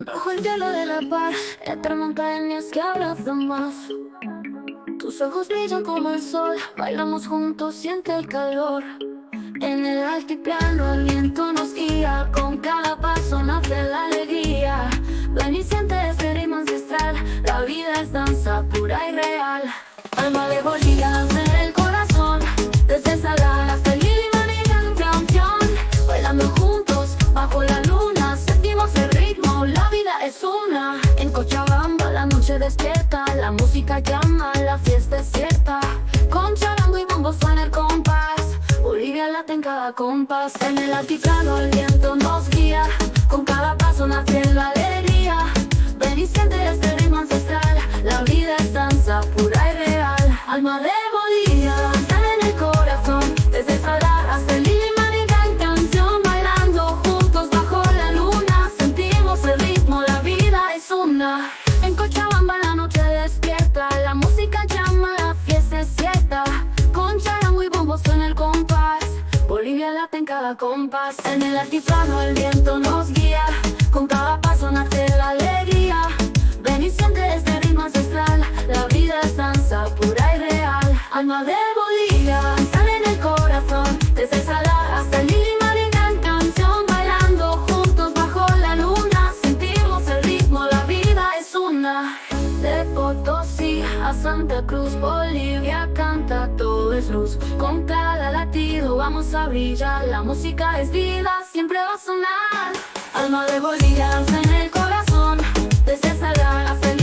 Bajo el cielo de la paz, entre montañas que abrazan más. Tus ojos brillan como el sol, bailamos juntos, siente el calor. En el altiplano el viento nos guía, con cada paso nace la alegría. Ven y siente este ritmo ancestral, la vida es danza pura y real. Alma de bolillas en el corazón, desde Salar hasta el Lima y gran canción. Bailando juntos, bajo la luna, sentimos el ritmo, la vida es una. En Cochabamba la noche despierta, la música llama, la fiesta es cierta. Con charango y bombo suena el compás, Bolivia late en cada compás. En el altiplano el viento nos guía, con cada paso nace la alegría. Ven y siente este ritmo ancestral, la vida es danza pura y real. Alma de Bolivia, está en el corazón, desde Salar hasta el Lima y gran canción. Bailando juntos bajo la luna, sentimos el ritmo, la vida es una. En Cochabamba la noche despierta, la música llama, la fiesta es cierta. Con charango y bombo suena el compás, Bolivia late en cada compás. En el altiplano el viento nos guía, con cada paso nace la alegría. Ven y siente este ritmo ancestral, la vida es danza pura y real. Alma de Bolivia, sale en el corazón, desde Salar hasta el Lima y gran canción. Bailando juntos bajo la luna, sentimos el ritmo, la vida es una. De Potosí a Santa Cruz, Bolivia canta, todo es luz. Con cada latido vamos a brillar, la música es vida, siempre va a sonar. Alma de Bolivia, danza en el corazón, desde Salar hasta el